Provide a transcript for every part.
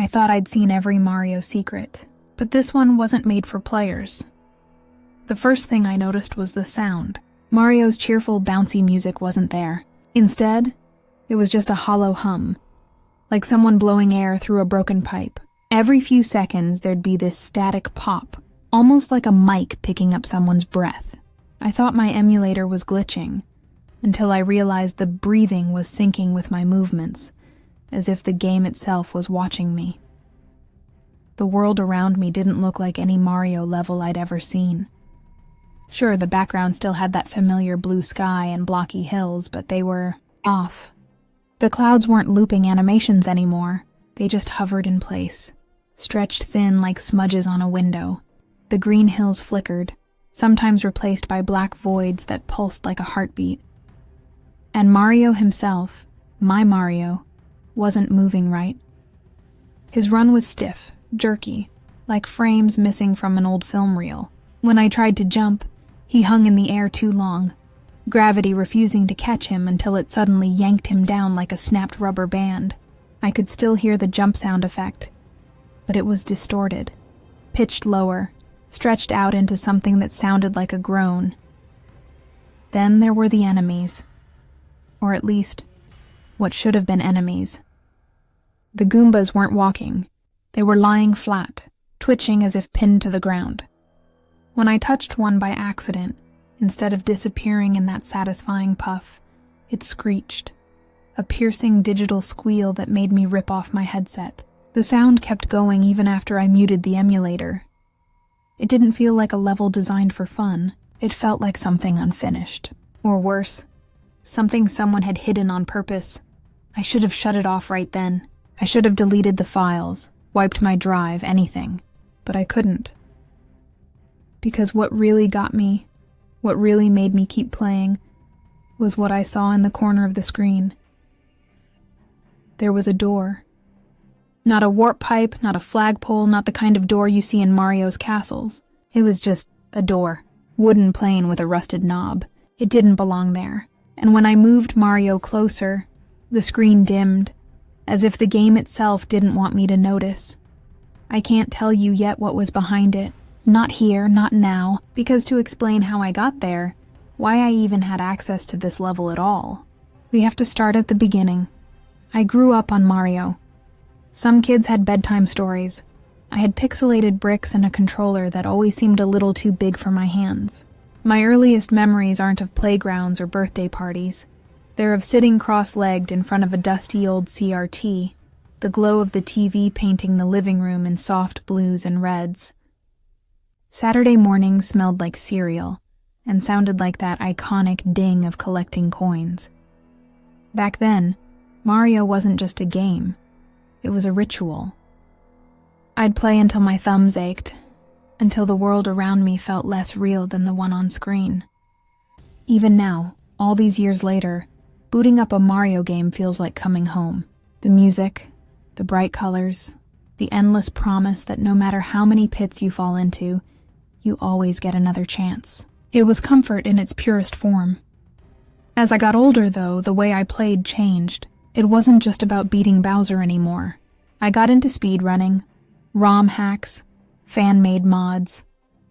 thought I'd seen every Mario secret, but this one wasn't made for players. The first thing I noticed was the sound. Mario's cheerful, bouncy music wasn't there. Instead, it was just a hollow hum, like someone blowing air through a broken pipe. Every few seconds, there'd be this static pop, almost like a mic picking up someone's breath. I thought my emulator was glitching, until I realized the breathing was syncing with my movements, as if the game itself was watching me. The world around me didn't look like any Mario level I'd ever seen. Sure, the background still had that familiar blue sky and blocky hills, but they were off. The clouds weren't looping animations anymore. They just hovered in place, stretched thin like smudges on a window. The green hills flickered, sometimes replaced by black voids that pulsed like a heartbeat. And Mario himself, my Mario, wasn't moving right. His run was stiff, jerky, like frames missing from an old film reel. When I tried to jump, he hung in the air too long, gravity refusing to catch him until it suddenly yanked him down like a snapped rubber band. I could still hear the jump sound effect, but it was distorted, pitched lower, stretched out into something that sounded like a groan. Then there were the enemies, or at least, what should have been enemies. The Goombas weren't walking. They were lying flat, twitching as if pinned to the ground. When I touched one by accident, instead of disappearing in that satisfying puff, it screeched, a piercing digital squeal that made me rip off my headset. The sound kept going even after I muted the emulator. It didn't feel like a level designed for fun. It felt like something unfinished. Or worse, something someone had hidden on purpose. I should have shut it off right then. I should have deleted the files, wiped my drive, anything. But I couldn't. Because what really got me, what really made me keep playing, was what I saw in the corner of the screen. There was a door. Not a warp pipe, not a flagpole, not the kind of door you see in Mario's castles. It was just a door, wooden plain with a rusted knob. It didn't belong there. And when I moved Mario closer, the screen dimmed, as if the game itself didn't want me to notice. I can't tell you yet what was behind it. Not here, not now, because to explain how I got there, why I even had access to this level at all, we have to start at the beginning. I grew up on Mario. Some kids had bedtime stories. I had pixelated bricks and a controller that always seemed a little too big for my hands. My earliest memories aren't of playgrounds or birthday parties. They're of sitting cross-legged in front of a dusty old CRT, the glow of the TV painting the living room in soft blues and reds. Saturday mornings smelled like cereal and sounded like that iconic ding of collecting coins. Back then, Mario wasn't just a game. It was a ritual. I'd play until my thumbs ached, until the world around me felt less real than the one on screen. Even now, all these years later, booting up a Mario game feels like coming home. The music, the bright colors, the endless promise that no matter how many pits you fall into, you always get another chance. It was comfort in its purest form. As I got older, though, the way I played changed. It wasn't just about beating Bowser anymore. I got into speedrunning, ROM hacks, fan-made mods,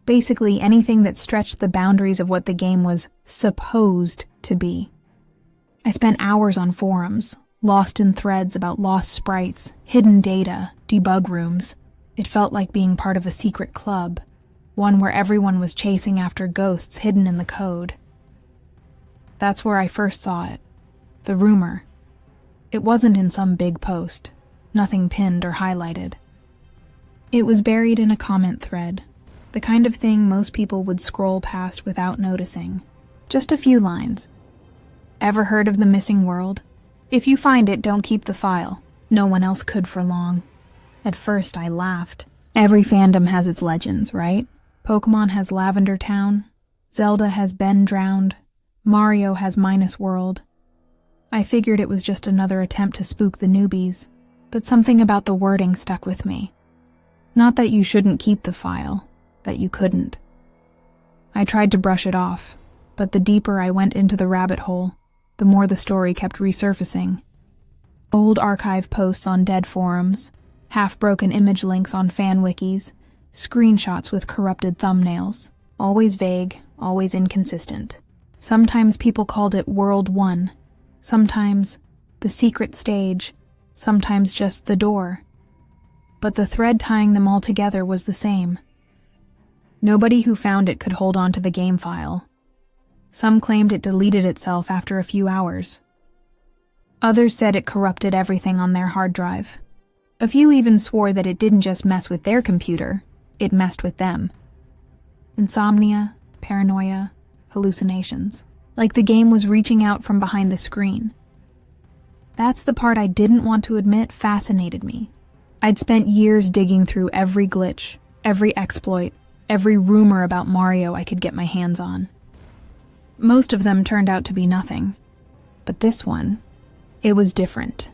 basically anything that stretched the boundaries of what the game was supposed to be. I spent hours on forums, lost in threads about lost sprites, hidden data, debug rooms. It felt like being part of a secret club, one where everyone was chasing after ghosts hidden in the code. That's where I first saw it, the rumor. It wasn't in some big post, nothing pinned or highlighted. It was buried in a comment thread, the kind of thing most people would scroll past without noticing. Just a few lines. Ever heard of the missing world? If you find it, don't keep the file. No one else could for long. At first, I laughed. Every fandom has its legends, right? Pokemon has Lavender Town. Zelda has Ben Drowned. Mario has Minus World. I figured it was just another attempt to spook the newbies, but something about the wording stuck with me. Not that you shouldn't keep the file, that you couldn't. I tried to brush it off, but the deeper I went into the rabbit hole, the more the story kept resurfacing. Old archive posts on dead forums, half-broken image links on fan wikis, screenshots with corrupted thumbnails. Always vague, always inconsistent. Sometimes people called it World 1, sometimes the secret stage, sometimes just the door. But the thread tying them all together was the same. Nobody who found it could hold on to the game file. Some claimed it deleted itself after a few hours. Others said it corrupted everything on their hard drive. A few even swore that it didn't just mess with their computer, it messed with them. Insomnia, paranoia, hallucinations. Like the game was reaching out from behind the screen. That's the part I didn't want to admit fascinated me. I'd spent years digging through every glitch, every exploit, every rumor about Mario I could get my hands on. Most of them turned out to be nothing. But this one, it was different.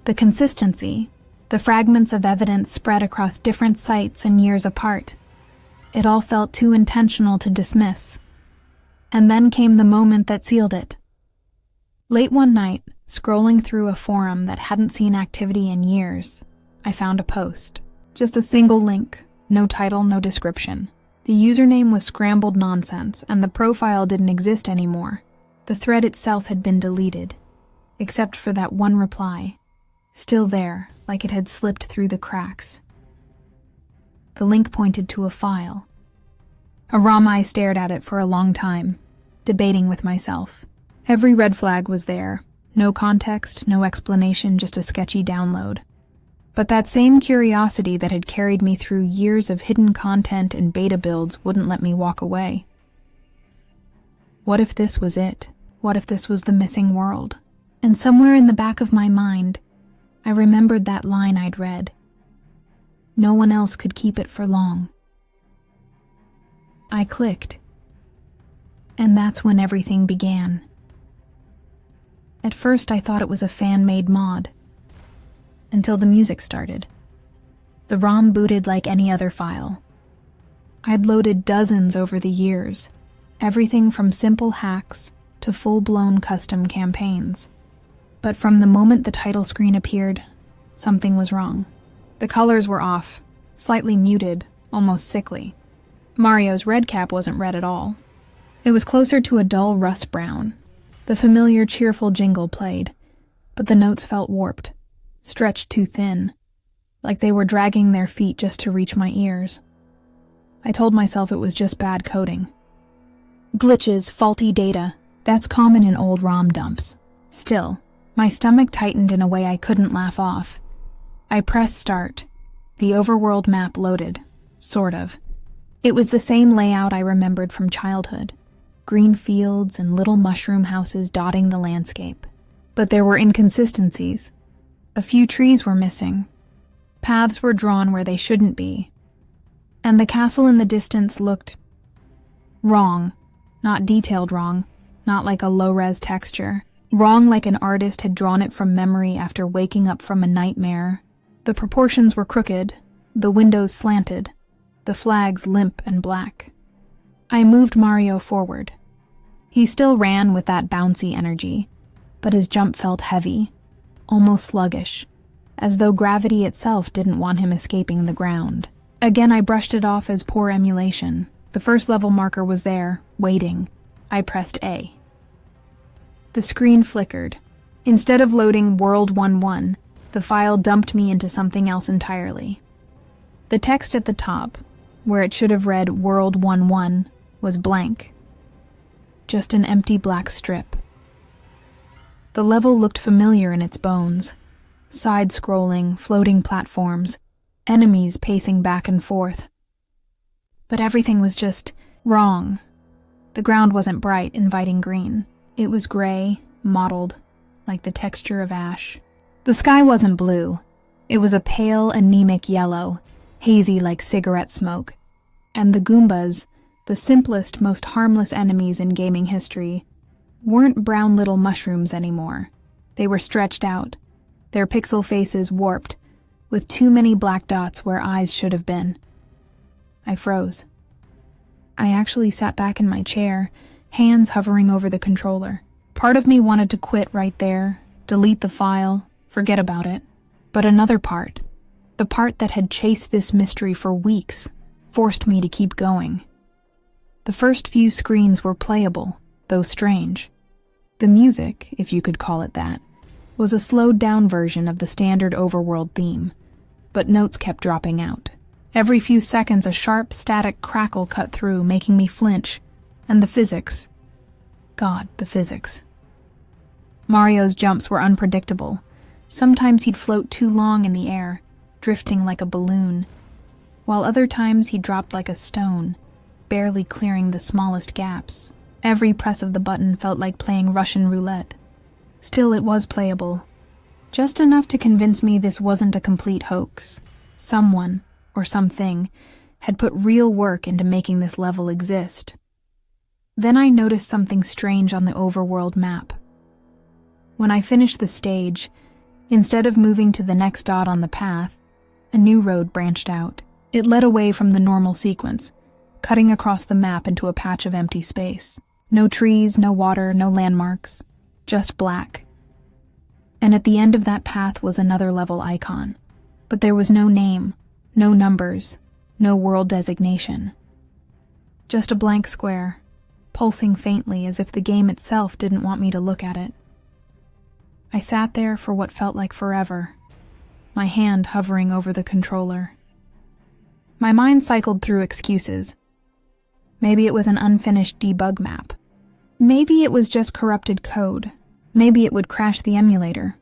The consistency, the fragments of evidence spread across different sites and years apart. It all felt too intentional to dismiss. And then came the moment that sealed it. Late one night, scrolling through a forum that hadn't seen activity in years, I found a post. Just a single link, no title, no description. The username was scrambled nonsense, and the profile didn't exist anymore. The thread itself had been deleted, except for that one reply, still there, like it had slipped through the cracks. The link pointed to a file. I stared at it for a long time, debating with myself. Every red flag was there. No context, no explanation, just a sketchy download. But that same curiosity that had carried me through years of hidden content and beta builds wouldn't let me walk away. What if this was it? What if this was the missing world? And somewhere in the back of my mind, I remembered that line I'd read. No one else could keep it for long. I clicked. And that's when everything began. At first I thought it was a fan-made mod. Until the music started. The ROM booted like any other file. I'd loaded dozens over the years, everything from simple hacks to full-blown custom campaigns. But from the moment the title screen appeared, something was wrong. The colors were off, slightly muted, almost sickly. Mario's red cap wasn't red at all. It was closer to a dull rust brown. The familiar cheerful jingle played, but the notes felt warped, stretched too thin, like they were dragging their feet just to reach my ears. I told myself it was just bad coding. Glitches, faulty data, that's common in old ROM dumps. Still, my stomach tightened in a way I couldn't laugh off. I pressed start. The overworld map loaded, sort of. It was the same layout I remembered from childhood. Green fields and little mushroom houses dotting the landscape. But there were inconsistencies. A few trees were missing. Paths were drawn where they shouldn't be. And the castle in the distance looked wrong. Not detailed wrong, not like a low-res texture. Wrong like an artist had drawn it from memory after waking up from a nightmare. The proportions were crooked, the windows slanted, the flags limp and black. I moved Mario forward. He still ran with that bouncy energy, but his jump felt heavy, almost sluggish, as though gravity itself didn't want him escaping the ground. Again, I brushed it off as poor emulation. The first level marker was there, waiting. I pressed A. The screen flickered. Instead of loading World 1.1, the file dumped me into something else entirely. The text at the top, where it should have read World 1.1, was blank. Just an empty black strip. The level looked familiar in its bones. Side-scrolling, floating platforms, enemies pacing back and forth. But everything was just wrong. The ground wasn't bright, inviting green. It was gray, mottled, like the texture of ash. The sky wasn't blue. It was a pale, anemic yellow, hazy like cigarette smoke. And the Goombas, the simplest, most harmless enemies in gaming history, weren't brown little mushrooms anymore. They were stretched out, their pixel faces warped, with too many black dots where eyes should have been. I froze. I actually sat back in my chair, hands hovering over the controller. Part of me wanted to quit right there, delete the file, forget about it. But another part, The part that had chased this mystery for weeks forced me to keep going. The first few screens were playable, though strange. The music, if you could call it that, was a slowed-down version of the standard overworld theme, but notes kept dropping out. Every few seconds a sharp, static crackle cut through, making me flinch, and the physics. God, the physics. Mario's jumps were unpredictable. Sometimes he'd float too long in the air, drifting like a balloon, while other times he dropped like a stone, barely clearing the smallest gaps. Every press of the button felt like playing Russian roulette. Still, it was playable. Just enough to convince me this wasn't a complete hoax. Someone, or something, had put real work into making this level exist. Then I noticed something strange on the overworld map. When I finished the stage, instead of moving to the next dot on the path, a new road branched out. It led away from the normal sequence, cutting across the map into a patch of empty space. No trees, no water, no landmarks, just black. And at the end of that path was another level icon. But there was no name, no numbers, no world designation. Just a blank square, pulsing faintly as if the game itself didn't want me to look at it. I sat there for what felt like forever, my hand hovering over the controller. My mind cycled through excuses. Maybe it was an unfinished debug map. Maybe it was just corrupted code. Maybe it would crash the emulator.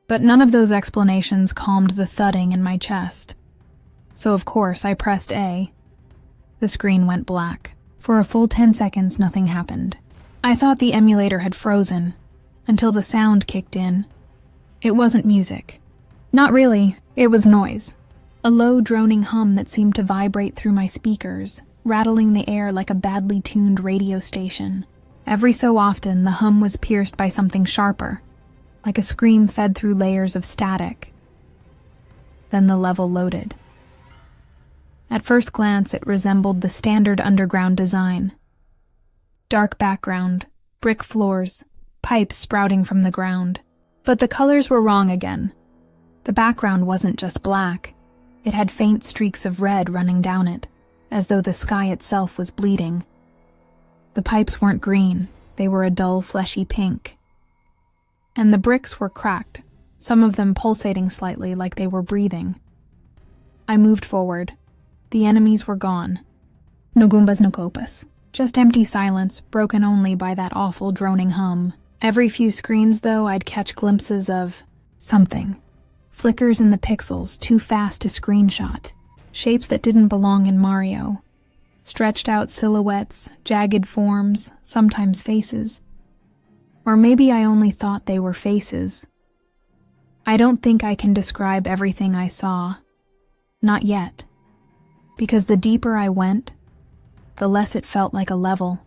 But none of those explanations calmed the thudding in my chest. So of course I pressed A. The screen went black. For a full 10 seconds, nothing happened. I thought the emulator had frozen, until the sound kicked in. It wasn't music. Not really, it was noise. A low droning hum that seemed to vibrate through my speakers, rattling the air like a badly tuned radio station. Every so often, the hum was pierced by something sharper, like a scream fed through layers of static. Then the level loaded. At first glance, it resembled the standard underground design. Dark background, brick floors, pipes sprouting from the ground. But the colors were wrong again. The background wasn't just black. It had faint streaks of red running down it, as though the sky itself was bleeding. The pipes weren't green, they were a dull, fleshy pink. And the bricks were cracked, some of them pulsating slightly like they were breathing. I moved forward. The enemies were gone. No Goombas, no Copas. Just empty silence, broken only by that awful droning hum. Every few screens, though, I'd catch glimpses of something. Flickers in the pixels, too fast to screenshot. Shapes that didn't belong in Mario. Stretched out silhouettes, jagged forms, sometimes faces. Or maybe I only thought they were faces. I don't think I can describe everything I saw. Not yet. Because the deeper I went, the less it felt like a level.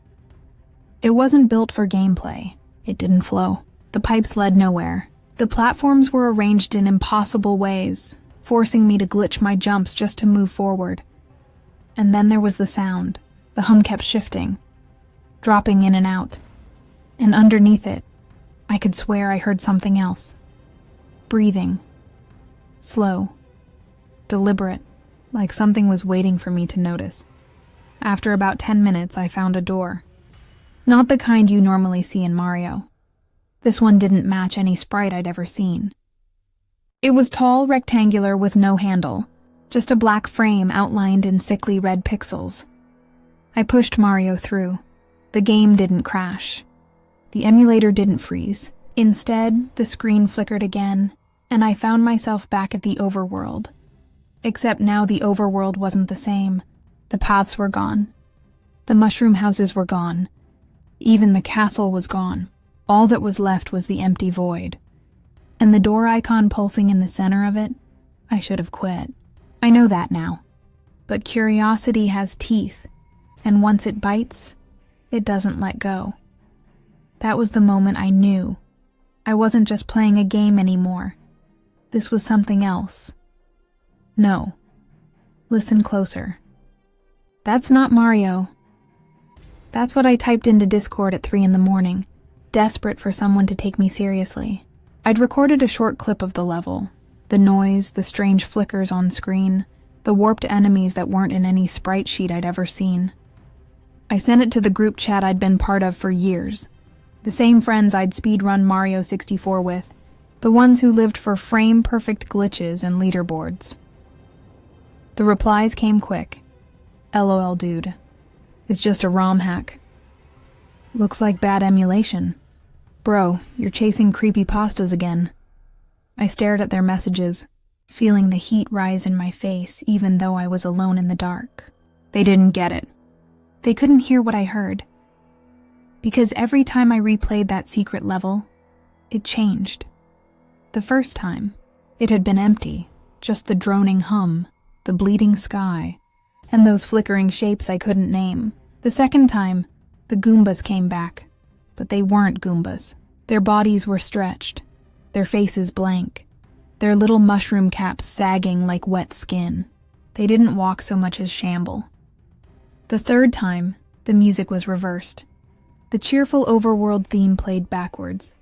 It wasn't built for gameplay. It didn't flow. The pipes led nowhere. The platforms were arranged in impossible ways, forcing me to glitch my jumps just to move forward. And then there was the sound. The hum kept shifting, dropping in and out. And underneath it, I could swear I heard something else. Breathing. Slow. Deliberate. Like something was waiting for me to notice. After about 10 minutes, I found a door. Not the kind you normally see in Mario. This one didn't match any sprite I'd ever seen. It was tall, rectangular, with no handle. Just a black frame outlined in sickly red pixels. I pushed Mario through. The game didn't crash. The emulator didn't freeze. Instead, the screen flickered again, and I found myself back at the overworld. Except now the overworld wasn't the same. The paths were gone. The mushroom houses were gone. Even the castle was gone. All that was left was the empty void. And the door icon pulsing in the center of it, I should have quit. I know that now. But curiosity has teeth, and once it bites, it doesn't let go. That was the moment I knew. I wasn't just playing a game anymore. This was something else. No. Listen closer. That's not Mario. That's what I typed into Discord at 3 a.m, desperate for someone to take me seriously. I'd recorded a short clip of the level, The noise, the strange flickers on screen, the warped enemies that weren't in any sprite sheet I'd ever seen. I sent it to the group chat I'd been part of for years. The same friends I'd speedrun Mario 64 with. The ones who lived for frame-perfect glitches and leaderboards. The replies came quick. LOL dude. It's just a ROM hack. Looks like bad emulation. Bro, you're chasing creepypastas again. I stared at their messages, feeling the heat rise in my face even though I was alone in the dark. They didn't get it. They couldn't hear what I heard. Because every time I replayed that secret level, it changed. The first time, it had been empty, just the droning hum, the bleeding sky, and those flickering shapes I couldn't name. The second time, the Goombas came back, but they weren't Goombas. Their bodies were stretched, their faces blank, their little mushroom caps sagging like wet skin. They didn't walk so much as shamble. The third time, the music was reversed. The cheerful overworld theme played backwards,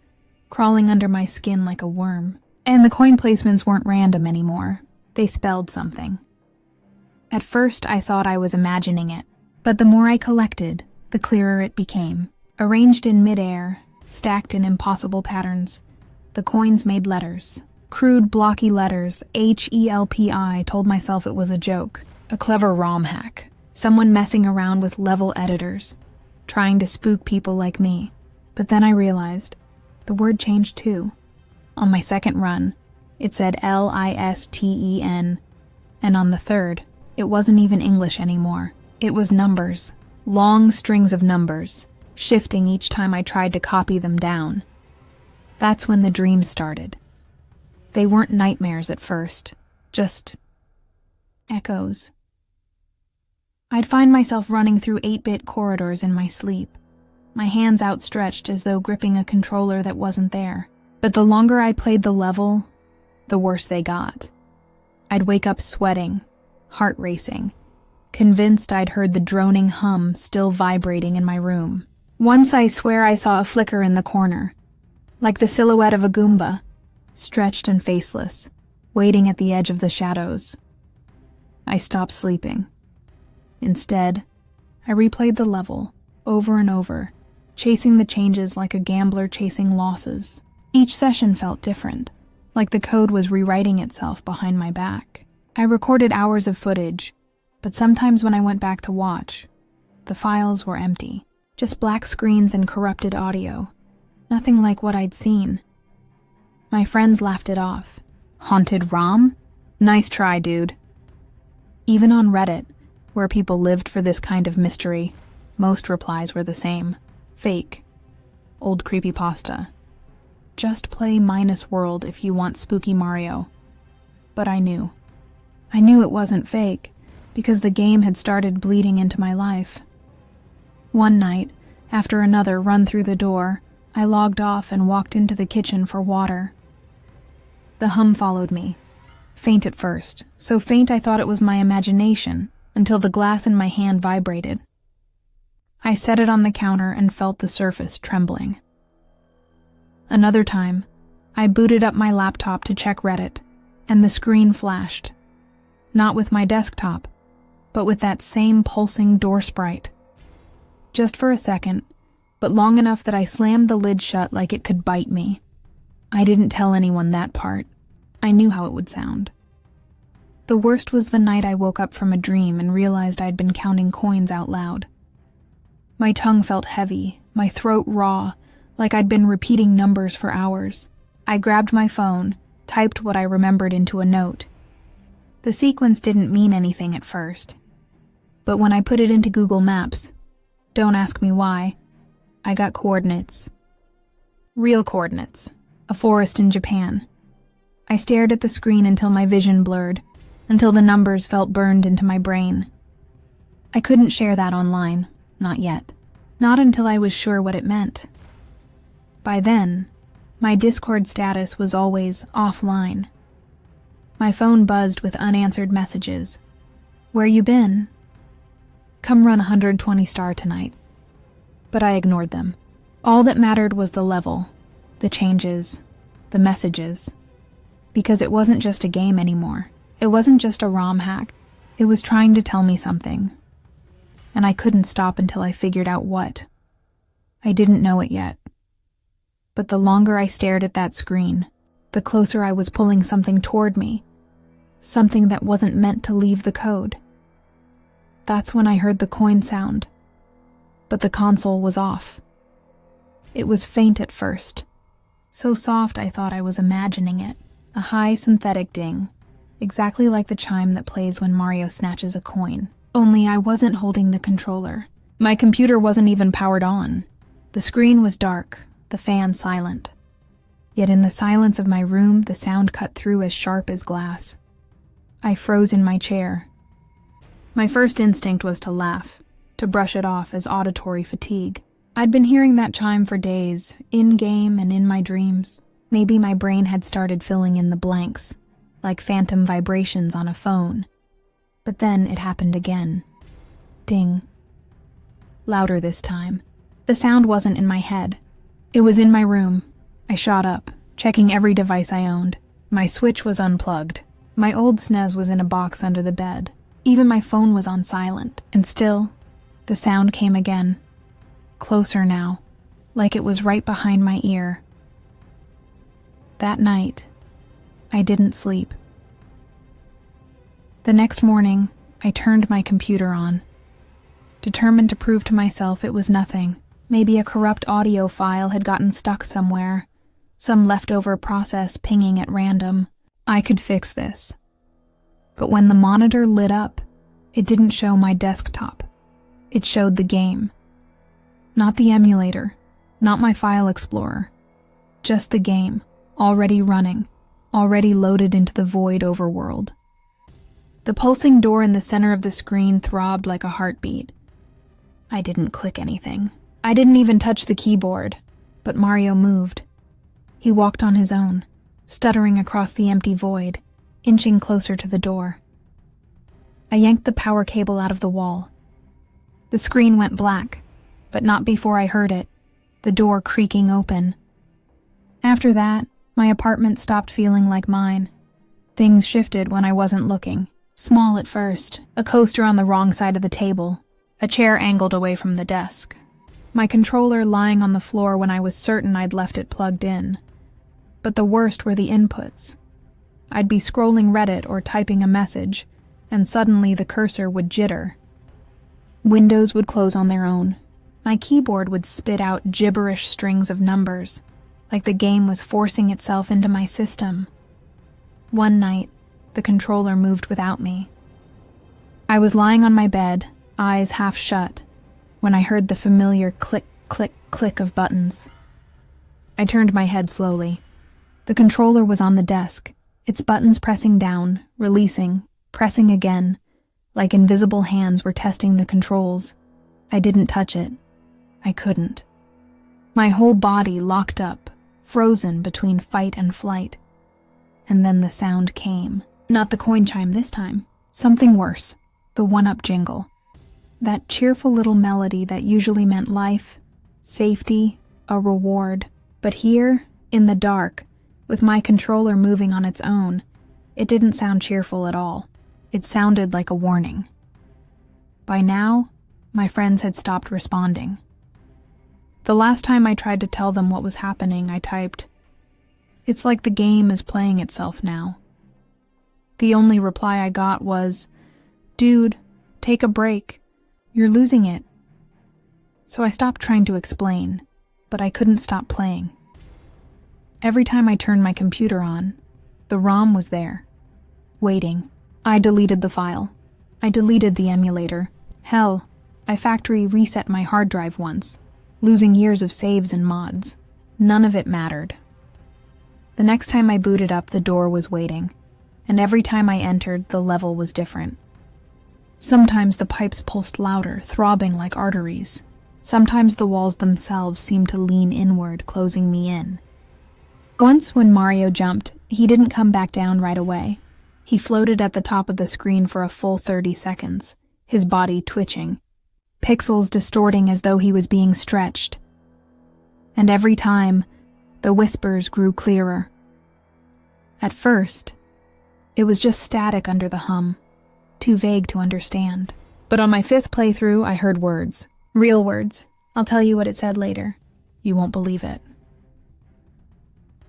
crawling under my skin like a worm. And the coin placements weren't random anymore. They spelled something. At first, I thought I was imagining it, but the more I collected, the clearer it became. Arranged in midair, stacked in impossible patterns, the coins made letters. Crude, blocky letters, HELPI, told myself it was a joke, a clever ROM hack, someone messing around with level editors, trying to spook people like me. But then I realized, the word changed too. On my second run, it said LISTEN, and on the third, it wasn't even English anymore. It was numbers, long strings of numbers, shifting each time I tried to copy them down. That's when the dreams started. They weren't nightmares at first, just echoes. I'd find myself running through 8-bit corridors in my sleep, my hands outstretched as though gripping a controller that wasn't there. But the longer I played the level, the worse they got. I'd wake up sweating, heart racing, convinced I'd heard the droning hum still vibrating in my room. Once I swear I saw a flicker in the corner, like the silhouette of a Goomba, stretched and faceless, waiting at the edge of the shadows. I stopped sleeping. Instead, I replayed the level, over and over, chasing the changes like a gambler chasing losses. Each session felt different, like the code was rewriting itself behind my back. I recorded hours of footage, but sometimes when I went back to watch, the files were empty. Just black screens and corrupted audio. Nothing like what I'd seen. My friends laughed it off. Haunted ROM? Nice try, dude. Even on Reddit, where people lived for this kind of mystery, most replies were the same. Fake. Old creepypasta. Just play Minus World if you want spooky Mario. But I knew. I knew it wasn't fake, because the game had started bleeding into my life. One night, after another run through the door, I logged off and walked into the kitchen for water. The hum followed me. Faint at first, so faint I thought it was my imagination, until the glass in my hand vibrated. I set it on the counter and felt the surface trembling. Another time, I booted up my laptop to check Reddit, and the screen flashed. Not with my desktop, but with that same pulsing door sprite. Just for a second, but long enough that I slammed the lid shut like it could bite me. I didn't tell anyone that part. I knew how it would sound. The worst was the night I woke up from a dream and realized I'd been counting coins out loud. My tongue felt heavy, my throat raw, like I'd been repeating numbers for hours. I grabbed my phone, typed what I remembered into a note. The sequence didn't mean anything at first. But when I put it into Google Maps, don't ask me why, I got coordinates. Real coordinates. A forest in Japan. I stared at the screen until my vision blurred, until the numbers felt burned into my brain. I couldn't share that online, not yet. Not until I was sure what it meant. By then, my Discord status was always offline. My phone buzzed with unanswered messages. Where you been? Come run 120 star tonight. But I ignored them. All that mattered was the level, the changes, the messages. Because it wasn't just a game anymore. It wasn't just a ROM hack. It was trying to tell me something. And I couldn't stop until I figured out what. I didn't know it yet. But the longer I stared at that screen, the closer I was pulling something toward me. Something that wasn't meant to leave the code. That's when I heard the coin sound. But the console was off. It was faint at first. So soft I thought I was imagining it. A high synthetic ding. Exactly like the chime that plays when Mario snatches a coin. Only I wasn't holding the controller. My computer wasn't even powered on. The screen was dark, the fan silent. Yet in the silence of my room, the sound cut through as sharp as glass. I froze in my chair. My first instinct was to laugh, to brush it off as auditory fatigue. I'd been hearing that chime for days, in-game and in my dreams. Maybe my brain had started filling in the blanks, like phantom vibrations on a phone. But then it happened again. Ding. Louder this time. The sound wasn't in my head. It was in my room. I shot up, checking every device I owned. My Switch was unplugged. My old SNES was in a box under the bed. Even my phone was on silent. And still, the sound came again. Closer now, like it was right behind my ear. That night, I didn't sleep. The next morning, I turned my computer on, determined to prove to myself it was nothing. Maybe a corrupt audio file had gotten stuck somewhere, some leftover process pinging at random. I could fix this. But when the monitor lit up, it didn't show my desktop. It showed the game. Not the emulator, not my file explorer. Just the game, already running, already loaded into the void overworld. The pulsing door in the center of the screen throbbed like a heartbeat. I didn't click anything. I didn't even touch the keyboard, but Mario moved. He walked on his own, stuttering across the empty void, inching closer to the door. I yanked the power cable out of the wall. The screen went black, but not before I heard it, the door creaking open. After that, my apartment stopped feeling like mine. Things shifted when I wasn't looking. Small at first, a coaster on the wrong side of the table, a chair angled away from the desk. My controller lying on the floor when I was certain I'd left it plugged in. But the worst were the inputs. I'd be scrolling Reddit or typing a message, and suddenly the cursor would jitter. Windows would close on their own. My keyboard would spit out gibberish strings of numbers, like the game was forcing itself into my system. One night, the controller moved without me. I was lying on my bed, eyes half shut, when I heard the familiar click, click, click of buttons. I turned my head slowly. The controller was on the desk, its buttons pressing down, releasing, pressing again, like invisible hands were testing the controls. I didn't touch it. I couldn't. My whole body locked up, frozen between fight and flight. And then the sound came. Not the coin chime this time. Something worse. The one-up jingle. That cheerful little melody that usually meant life, safety, a reward. But here, in the dark, with my controller moving on its own, it didn't sound cheerful at all. It sounded like a warning. By now, my friends had stopped responding. The last time I tried to tell them what was happening, I typed, "It's like the game is playing itself now." The only reply I got was, "Dude, take a break. You're losing it." So I stopped trying to explain, but I couldn't stop playing. Every time I turned my computer on, the ROM was there, waiting. I deleted the file. I deleted the emulator. Hell, I factory reset my hard drive once, losing years of saves and mods. None of it mattered. The next time I booted up, the door was waiting, and every time I entered, the level was different. Sometimes the pipes pulsed louder, throbbing like arteries. Sometimes the walls themselves seemed to lean inward, closing me in. Once, when Mario jumped, he didn't come back down right away. He floated at the top of the screen for a full 30 seconds, his body twitching, pixels distorting as though he was being stretched. And every time, the whispers grew clearer. At first, it was just static under the hum, too vague to understand. But on my 5th playthrough, I heard words. Real words. I'll tell you what it said later. You won't believe it.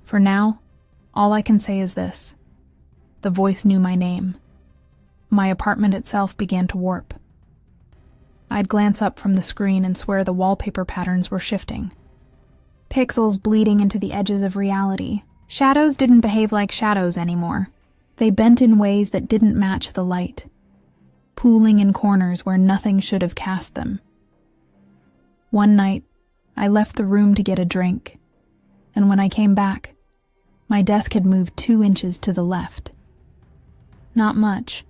For now, all I can say is this. The voice knew my name. My apartment itself began to warp. I'd glance up from the screen and swear the wallpaper patterns were shifting. Pixels bleeding into the edges of reality. Shadows didn't behave like shadows anymore. They bent in ways that didn't match the light, pooling in corners where nothing should have cast them. One night, I left the room to get a drink, and when I came back, my desk had moved 2 inches to the left. Not much,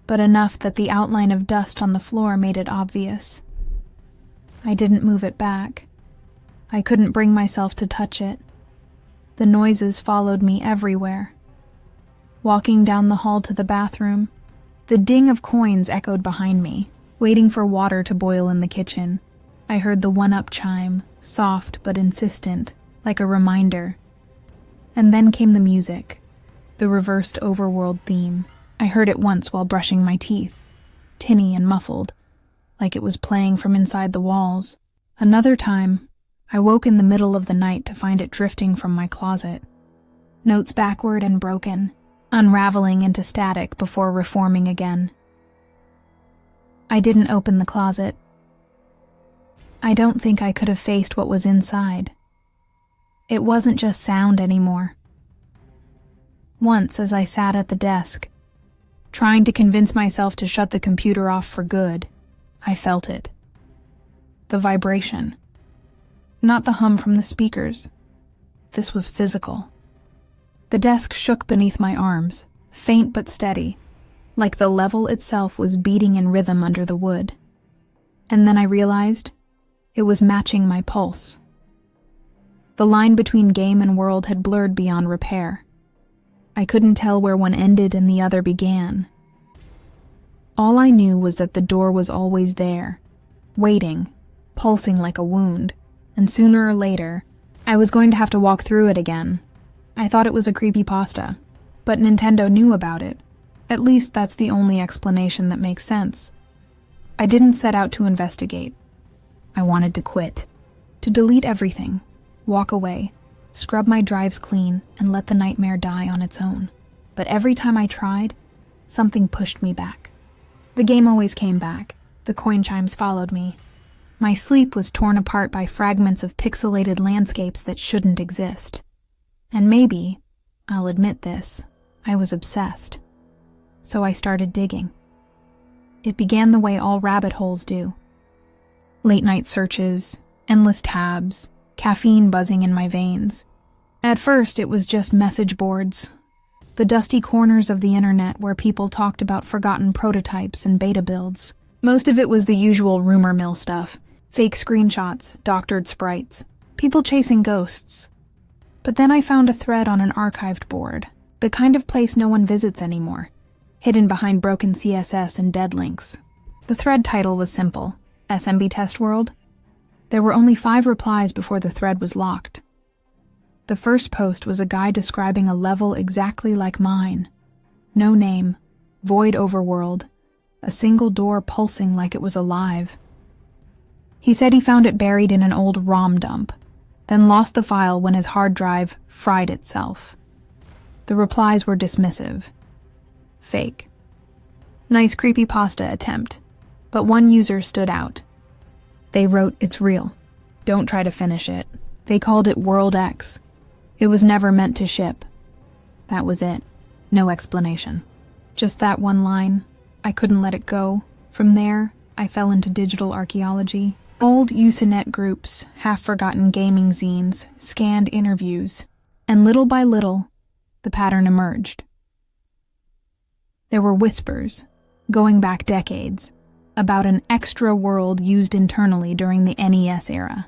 but enough that the outline of dust on the floor made it obvious. I didn't move it back. I couldn't bring myself to touch it. The noises followed me everywhere. Walking down the hall to the bathroom, the ding of coins echoed behind me. Waiting for water to boil in the kitchen, I heard the 1-up chime, soft but insistent, like a reminder. And then came the music, the reversed overworld theme. I heard it once while brushing my teeth, tinny and muffled, like it was playing from inside the walls. Another time, I woke in the middle of the night to find it drifting from my closet. Notes backward and broken, unraveling into static before reforming again. I didn't open the closet. I don't think I could have faced what was inside. It wasn't just sound anymore. Once, as I sat at the desk, trying to convince myself to shut the computer off for good, I felt it. The vibration. Not the hum from the speakers. This was physical. The desk shook beneath my arms, faint but steady, like the level itself was beating in rhythm under the wood. And then I realized it was matching my pulse. The line between game and world had blurred beyond repair. I couldn't tell where one ended and the other began. All I knew was that the door was always there, waiting, pulsing like a wound, and sooner or later, I was going to have to walk through it again. I thought it was a creepypasta, but Nintendo knew about it. At least that's the only explanation that makes sense. I didn't set out to investigate. I wanted to quit, to delete everything, walk away, scrub my drives clean, and let the nightmare die on its own. But every time I tried, something pushed me back. The game always came back. The coin chimes followed me. My sleep was torn apart by fragments of pixelated landscapes that shouldn't exist. And maybe, I'll admit this, I was obsessed. So I started digging. It began the way all rabbit holes do. Late-night searches, endless tabs, caffeine buzzing in my veins. At first, it was just message boards, the dusty corners of the internet where people talked about forgotten prototypes and beta builds. Most of it was the usual rumor mill stuff, fake screenshots, doctored sprites, people chasing ghosts. But then I found a thread on an archived board, the kind of place no one visits anymore, hidden behind broken CSS and dead links. The thread title was simple, SMB Test World. There were only 5 replies before the thread was locked. The first post was a guy describing a level exactly like mine. No name, void overworld, a single door pulsing like it was alive. He said he found it buried in an old ROM dump, then lost the file when his hard drive fried itself. The replies were dismissive. Fake. Nice creepypasta attempt, but one user stood out. They wrote, "It's real. Don't try to finish it." They called it World X. It was never meant to ship. That was it. No explanation. Just that one line. I couldn't let it go. From there, I fell into digital archaeology. Old Usenet groups, half-forgotten gaming zines, scanned interviews, and little by little, the pattern emerged. There were whispers, going back decades, about an extra world used internally during the NES era.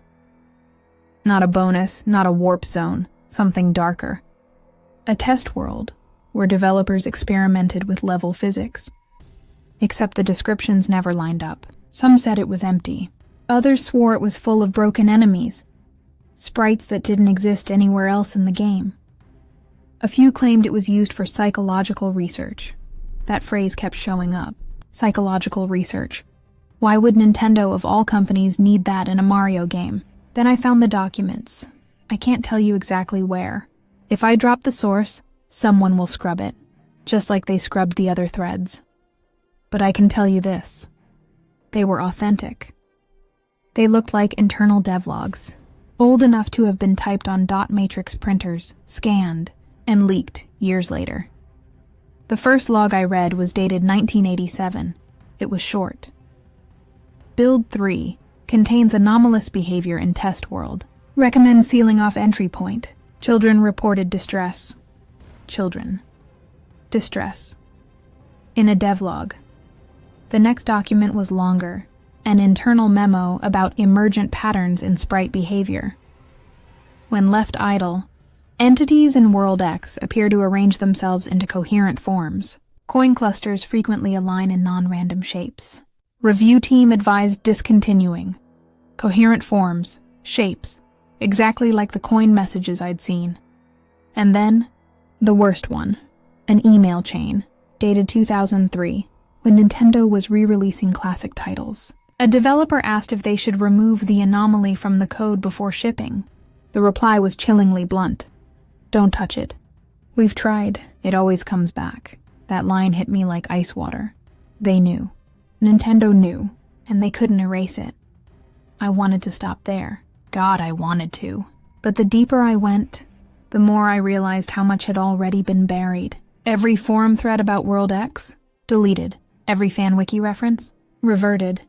Not a bonus, not a warp zone, something darker. A test world where developers experimented with level physics. Except the descriptions never lined up. Some said it was empty. Others swore it was full of broken enemies, sprites that didn't exist anywhere else in the game. A few claimed it was used for psychological research. That phrase kept showing up. Psychological research. Why would Nintendo, of all companies, need that in a Mario game? Then I found the documents. I can't tell you exactly where. If I drop the source, someone will scrub it, just like they scrubbed the other threads. But I can tell you this. They were authentic. They looked like internal devlogs, old enough to have been typed on dot matrix printers, scanned, and leaked years later. The first log I read was dated 1987. It was short. Build 3 contains anomalous behavior in test world. Recommend sealing off entry point. Children reported distress. Children. Distress. In a devlog. The next document was longer, an internal memo about emergent patterns in sprite behavior. When left idle, entities in World X appear to arrange themselves into coherent forms. Coin clusters frequently align in non-random shapes. Review team advised discontinuing. Coherent forms, shapes, exactly like the coin messages I'd seen. And then, the worst one, an email chain, dated 2003, when Nintendo was re-releasing classic titles. A developer asked if they should remove the anomaly from the code before shipping. The reply was chillingly blunt. Don't touch it. We've tried. It always comes back. That line hit me like ice water. They knew. Nintendo knew, and they couldn't erase it. I wanted to stop there. God, I wanted to. But the deeper I went, the more I realized how much had already been buried. Every forum thread about World X, deleted. Every FanWiki reference, reverted.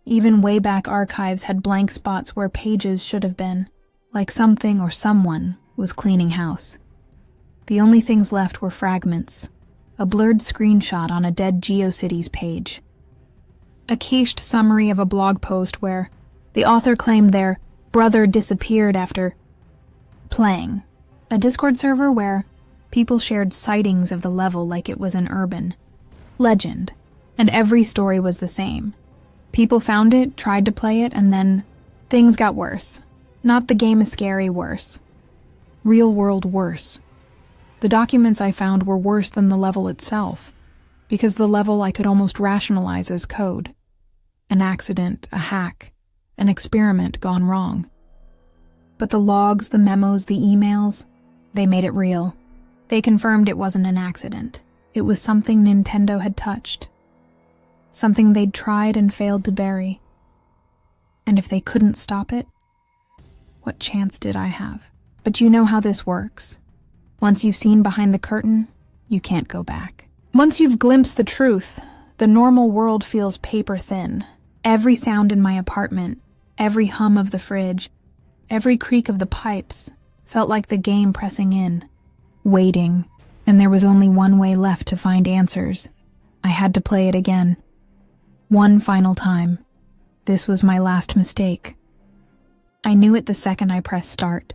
Even Wayback Archives had blank spots where pages should have been, like something or someone was cleaning house. The only things left were fragments, a blurred screenshot on a dead GeoCities page, a cached summary of a blog post where the author claimed their brother disappeared after playing, a Discord server where people shared sightings of the level like it was an urban legend, and every story was the same. People found it, tried to play it, and then things got worse. Not the game is scary worse. Real world worse. The documents I found were worse than the level itself, because the level I could almost rationalize as code. An accident, a hack, an experiment gone wrong. But the logs, the memos, the emails, they made it real. They confirmed it wasn't an accident. It was something Nintendo had touched. Something they'd tried and failed to bury. And if they couldn't stop it, what chance did I have? But you know how this works. Once you've seen behind the curtain, you can't go back. Once you've glimpsed the truth, the normal world feels paper thin. Every sound in my apartment, every hum of the fridge, every creak of the pipes felt like the game pressing in, waiting, and there was only one way left to find answers. I had to play it again. One final time. This was my last mistake. I knew it the second I pressed start.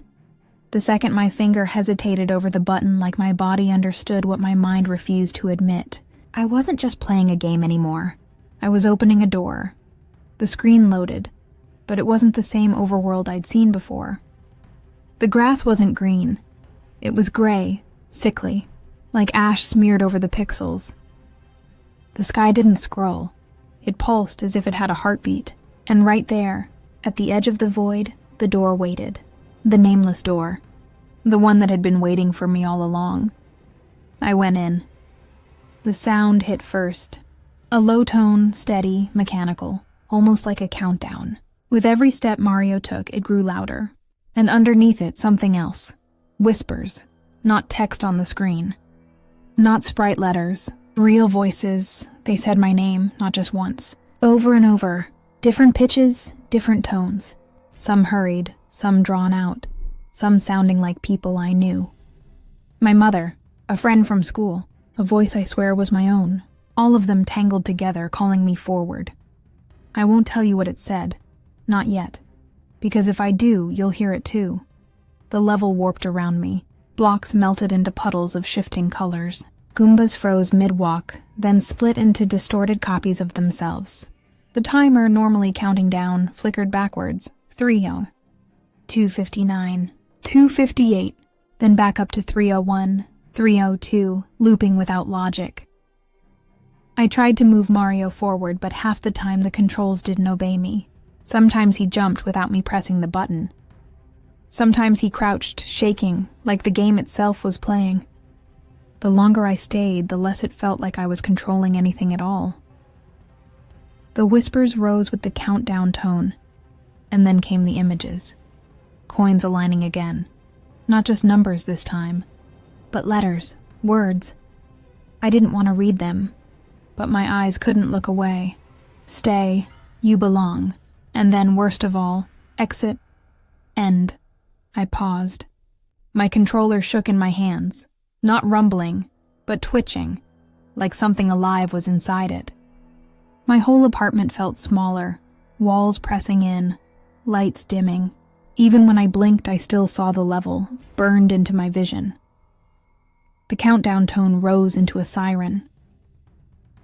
The second my finger hesitated over the button like my body understood what my mind refused to admit. I wasn't just playing a game anymore. I was opening a door. The screen loaded, but it wasn't the same overworld I'd seen before. The grass wasn't green. It was gray, sickly, like ash smeared over the pixels. The sky didn't scroll. It pulsed as if it had a heartbeat, and right there, at the edge of the void, the door waited. The nameless door. The one that had been waiting for me all along. I went in. The sound hit first. A low tone, steady, mechanical, almost like a countdown. With every step Mario took, it grew louder. And underneath it, something else. Whispers, not text on the screen. Not sprite letters, real voices. They said my name, not just once. Over and over. Different pitches, different tones. Some hurried, some drawn out, some sounding like people I knew. My mother, a friend from school, a voice I swear was my own. All of them tangled together, calling me forward. I won't tell you what it said. Not yet. Because if I do, you'll hear it too. The level warped around me. Blocks melted into puddles of shifting colors. Goombas froze mid-walk, then split into distorted copies of themselves. The timer, normally counting down, flickered backwards. 3:0, 2:59, 2:58, then back up to 3:01, 302, looping without logic. I tried to move Mario forward, but half the time the controls didn't obey me. Sometimes he jumped without me pressing the button. Sometimes he crouched, shaking, like the game itself was playing. The longer I stayed, the less it felt like I was controlling anything at all. The whispers rose with the countdown tone, and then came the images. Coins aligning again. Not just numbers this time, but letters, words. I didn't want to read them, but my eyes couldn't look away. Stay, you belong, and then, worst of all, exit, end. I paused. My controller shook in my hands, not rumbling, but twitching, like something alive was inside it. My whole apartment felt smaller, walls pressing in, lights dimming. Even when I blinked, I still saw the level, burned into my vision. The countdown tone rose into a siren.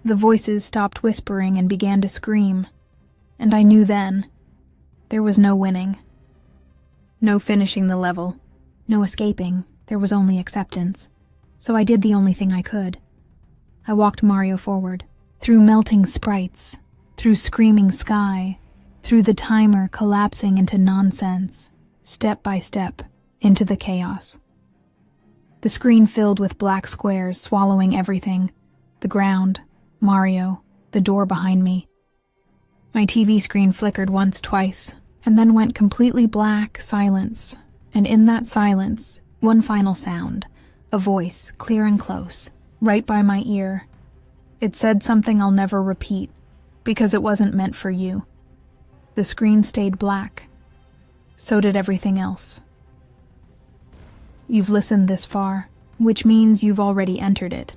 The voices stopped whispering and began to scream, and I knew then there was no winning. No finishing the level, no escaping, there was only acceptance. So I did the only thing I could. I walked Mario forward, through melting sprites, through screaming sky, through the timer collapsing into nonsense, step by step, into the chaos. The screen filled with black squares, swallowing everything. The ground, Mario, the door behind me. My TV screen flickered once, twice, and then went completely black, silence. And in that silence, one final sound, a voice, clear and close, right by my ear. It said something I'll never repeat, because it wasn't meant for you. The screen stayed black. So did everything else. You've listened this far, which means you've already entered it.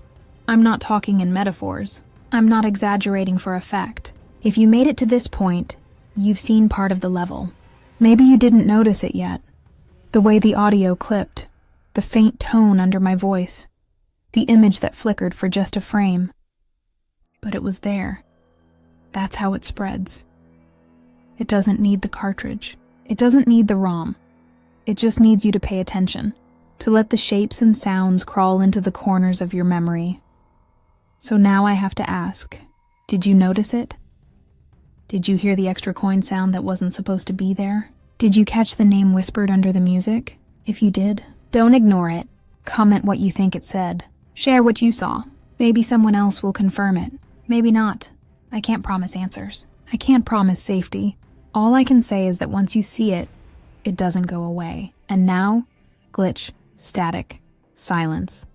I'm not talking in metaphors. I'm not exaggerating for effect. If you made it to this point, you've seen part of the level. Maybe you didn't notice it yet. The way the audio clipped, the faint tone under my voice, the image that flickered for just a frame. But it was there. That's how it spreads. It doesn't need the cartridge. It doesn't need the ROM. It just needs you to pay attention, to let the shapes and sounds crawl into the corners of your memory. So now I have to ask, did you notice it? Did you hear the extra coin sound that wasn't supposed to be there? Did you catch the name whispered under the music? If you did, don't ignore it. Comment what you think it said. Share what you saw. Maybe someone else will confirm it. Maybe not. I can't promise answers. I can't promise safety. All I can say is that once you see it, it doesn't go away. And now, glitch, static, silence.